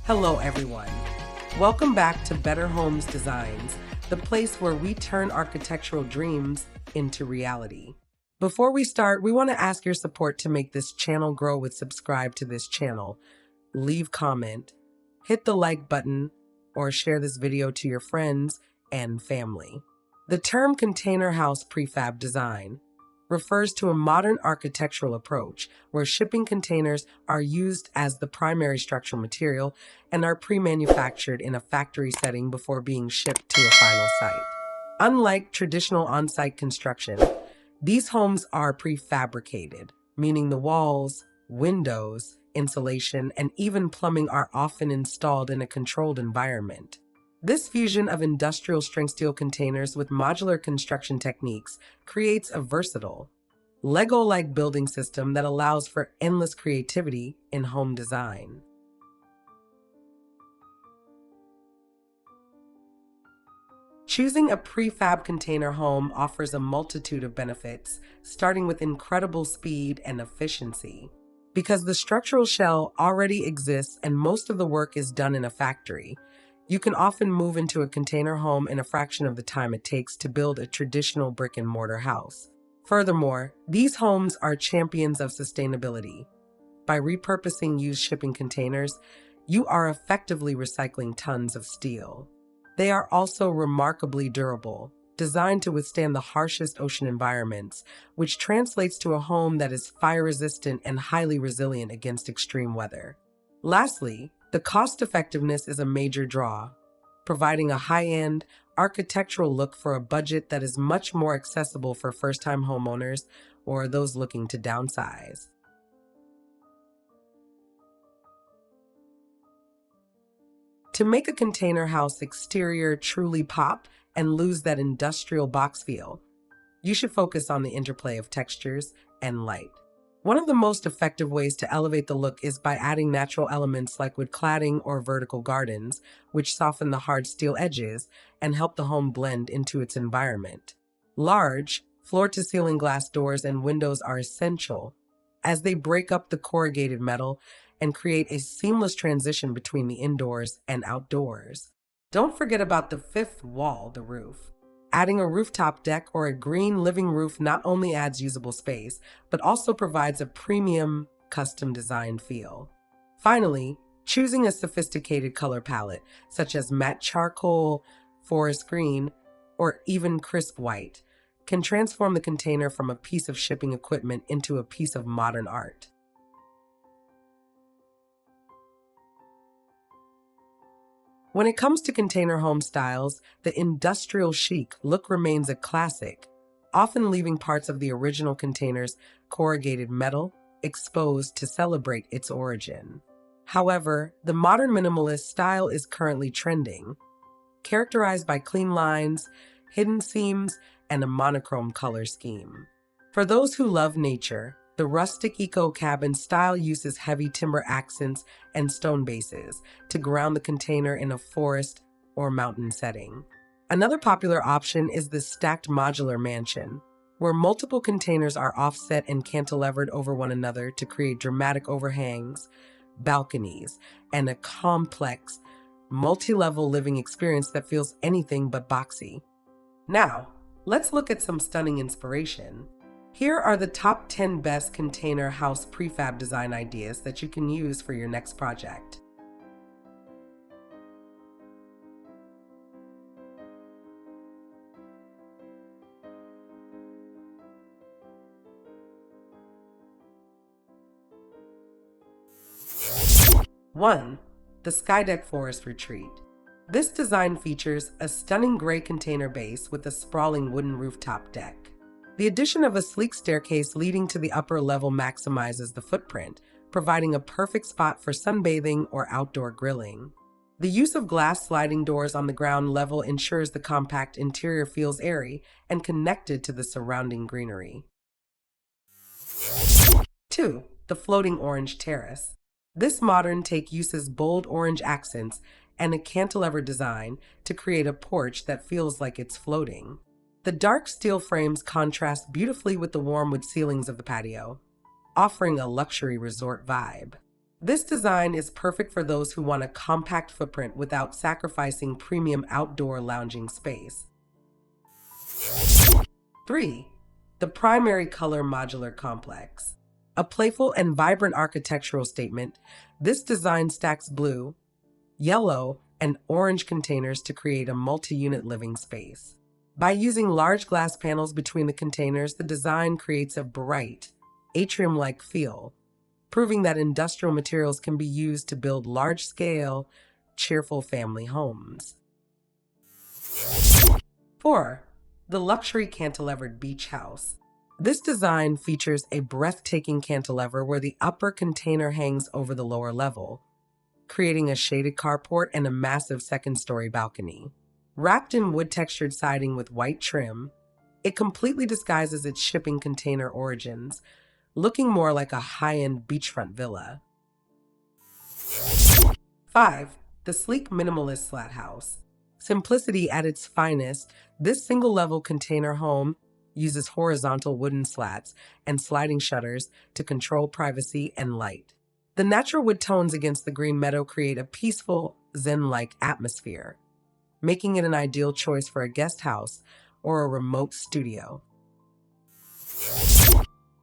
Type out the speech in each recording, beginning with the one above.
Hello, everyone. Welcome back to Better Homes Designs, the place where we turn architectural dreams into reality. Before we start, we want to ask your support to make this channel grow with subscribe to this channel. Leave comment, hit the like button, or share this video to your friends and family. The term container house prefab design refers to a modern architectural approach where shipping containers are used as the primary structural material and are pre-manufactured in a factory setting before being shipped to a final site. Unlike traditional on-site construction, these homes are prefabricated, meaning the walls, windows, insulation, and even plumbing are often installed in a controlled environment. This fusion of industrial strength steel containers with modular construction techniques creates a versatile, Lego-like building system that allows for endless creativity in home design. Choosing a prefab container home offers a multitude of benefits, starting with incredible speed and efficiency. Because the structural shell already exists and most of the work is done in a factory, you can often move into a container home in a fraction of the time it takes to build a traditional brick-and-mortar house. Furthermore, these homes are champions of sustainability. By repurposing used shipping containers, you are effectively recycling tons of steel. They are also remarkably durable, designed to withstand the harshest ocean environments, which translates to a home that is fire-resistant and highly resilient against extreme weather. Lastly, the cost-effectiveness is a major draw, providing a high-end, architectural look for a budget that is much more accessible for first-time homeowners or those looking to downsize. To make a container house exterior truly pop and lose that industrial box feel, you should focus on the interplay of textures and light. One of the most effective ways to elevate the look is by adding natural elements like wood cladding or vertical gardens, which soften the hard steel edges and help the home blend into its environment. Large, floor-to-ceiling glass doors and windows are essential, as they break up the corrugated metal and create a seamless transition between the indoors and outdoors. Don't forget about the fifth wall, the roof. Adding a rooftop deck or a green living roof not only adds usable space, but also provides a premium, custom-designed feel. Finally, choosing a sophisticated color palette, such as matte charcoal, forest green, or even crisp white, can transform the container from a piece of shipping equipment into a piece of modern art. When it comes to container home styles, the industrial chic look remains a classic, often leaving parts of the original container's corrugated metal exposed to celebrate its origin. However, the modern minimalist style is currently trending, characterized by clean lines, hidden seams, and a monochrome color scheme. For those who love nature, the rustic eco-cabin style uses heavy timber accents and stone bases to ground the container in a forest or mountain setting. Another popular option is the stacked modular mansion, where multiple containers are offset and cantilevered over one another to create dramatic overhangs, balconies, and a complex, multi-level living experience that feels anything but boxy. Now, let's look at some stunning inspiration. Here are the top 10 best container house prefab design ideas that you can use for your next project. One, the Skydeck Forest Retreat. This design features a stunning gray container base with a sprawling wooden rooftop deck. The addition of a sleek staircase leading to the upper level maximizes the footprint, providing a perfect spot for sunbathing or outdoor grilling. The use of glass sliding doors on the ground level ensures the compact interior feels airy and connected to the surrounding greenery. 2. The Floating Orange Terrace. This modern take uses bold orange accents and a cantilever design to create a porch that feels like it's floating. The dark steel frames contrast beautifully with the warm wood ceilings of the patio, offering a luxury resort vibe. This design is perfect for those who want a compact footprint without sacrificing premium outdoor lounging space. 3. The primary color modular complex. A playful and vibrant architectural statement, this design stacks blue, yellow, and orange containers to create a multi-unit living space. By using large glass panels between the containers, the design creates a bright, atrium-like feel, proving that industrial materials can be used to build large-scale, cheerful family homes. 4. The luxury cantilevered beach house. This design features a breathtaking cantilever where the upper container hangs over the lower level, creating a shaded carport and a massive second-story balcony. Wrapped in wood-textured siding with white trim, it completely disguises its shipping container origins, looking more like a high-end beachfront villa. 5. The sleek minimalist slat house. Simplicity at its finest, this single-level container home uses horizontal wooden slats and sliding shutters to control privacy and light. The natural wood tones against the green meadow create a peaceful, zen-like atmosphere, making it an ideal choice for a guest house or a remote studio.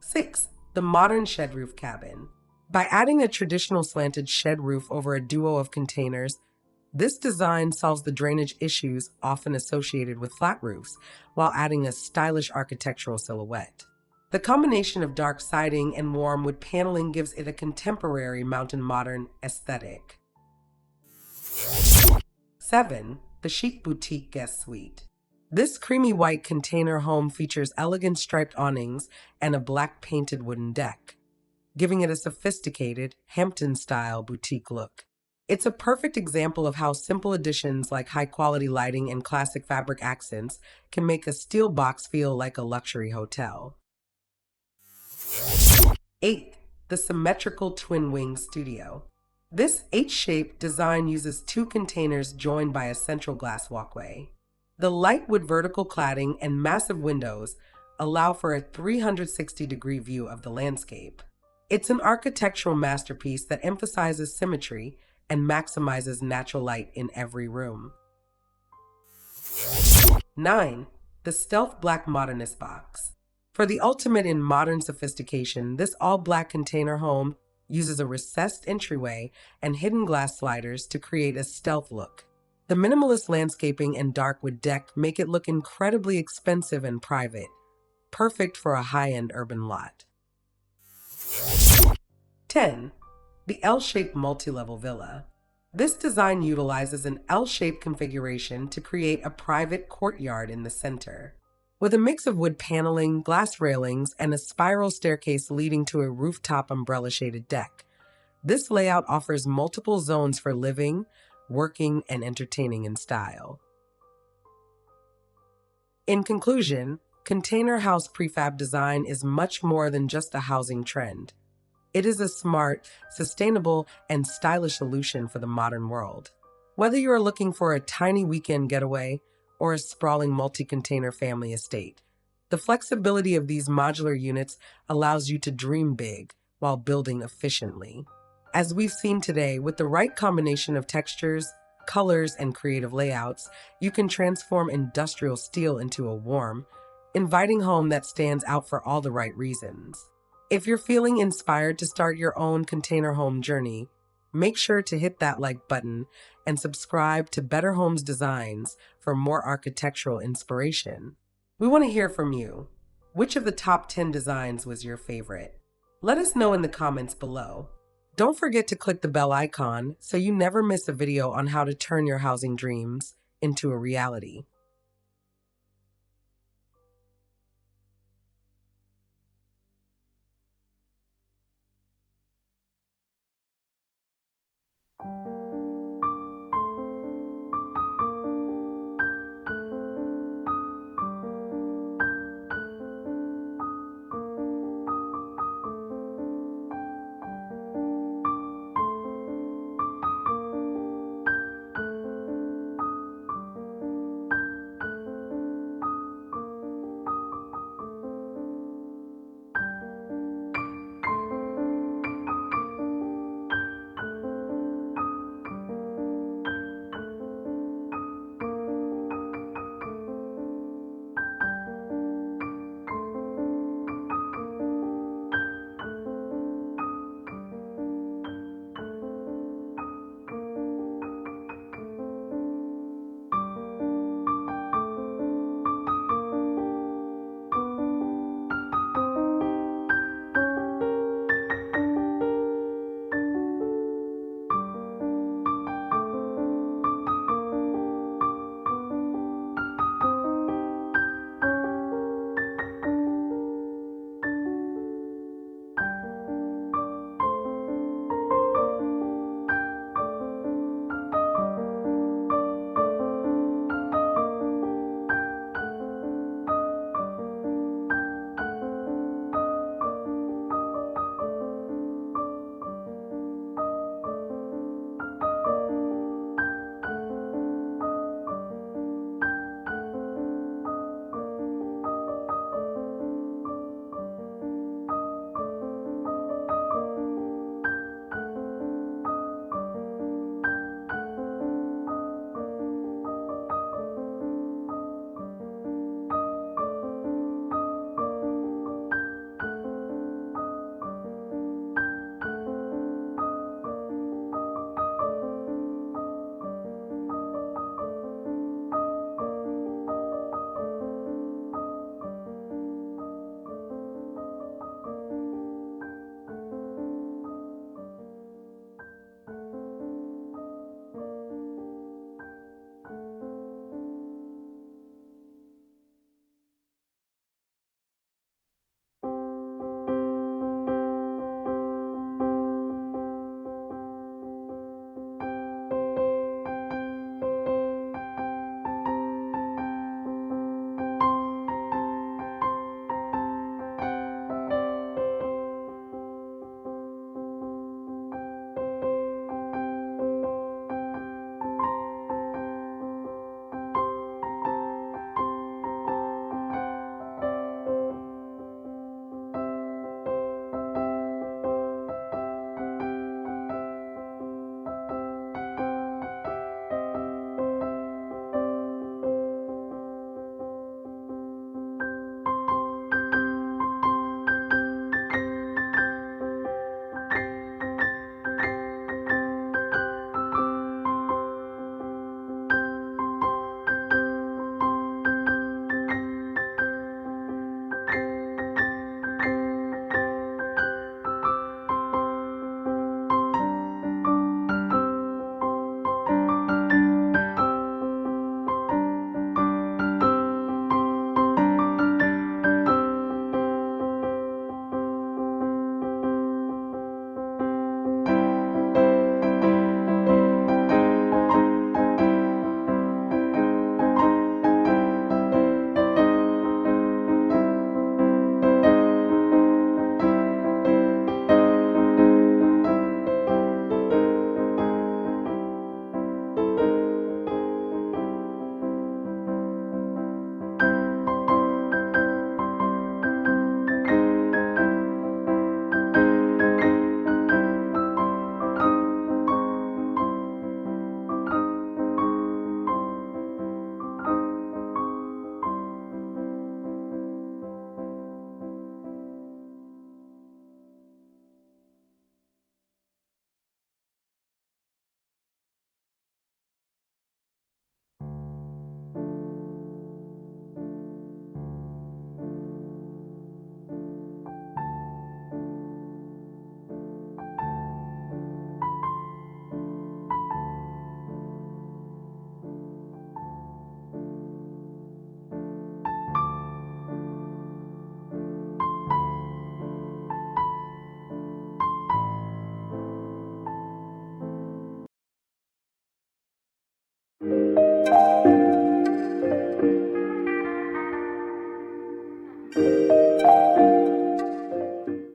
6. The modern shed roof cabin. By adding a traditional slanted shed roof over a duo of containers, this design solves the drainage issues often associated with flat roofs while adding a stylish architectural silhouette. The combination of dark siding and warm wood paneling gives it a contemporary mountain modern aesthetic. 7. The chic boutique guest suite. This creamy white container home features elegant striped awnings and a black painted wooden deck, giving it a sophisticated, Hampton-style boutique look. It's a perfect example of how simple additions like high-quality lighting and classic fabric accents can make a steel box feel like a luxury hotel. 8. The symmetrical twin-wing studio. This H-shaped design uses two containers joined by a central glass walkway. The light wood vertical cladding and massive windows allow for a 360-degree view of the landscape. It's an architectural masterpiece that emphasizes symmetry and maximizes natural light in every room. 9. The stealth black modernist box. For the ultimate in modern sophistication, this all-black container home uses a recessed entryway and hidden glass sliders to create a stealth look. The minimalist landscaping and dark wood deck make it look incredibly expensive and private, perfect for a high-end urban lot. 10. The L-shaped multi-level villa. This design utilizes an L-shaped configuration to create a private courtyard in the center. With a mix of wood paneling, glass railings, and a spiral staircase leading to a rooftop umbrella-shaded deck, this layout offers multiple zones for living, working, and entertaining in style. In conclusion, container house prefab design is much more than just a housing trend. It is a smart, sustainable, and stylish solution for the modern world. Whether you are looking for a tiny weekend getaway or a sprawling multi-container family estate, the flexibility of these modular units allows you to dream big while building efficiently. As we've seen today, with the right combination of textures, colors, and creative layouts, you can transform industrial steel into a warm, inviting home that stands out for all the right reasons. If you're feeling inspired to start your own container home journey, make sure to hit that like button and subscribe to Better Homes Designs for more architectural inspiration. We want to hear from you. Which of the top 10 designs was your favorite? Let us know in the comments below. Don't forget to click the bell icon so you never miss a video on how to turn your housing dreams into a reality.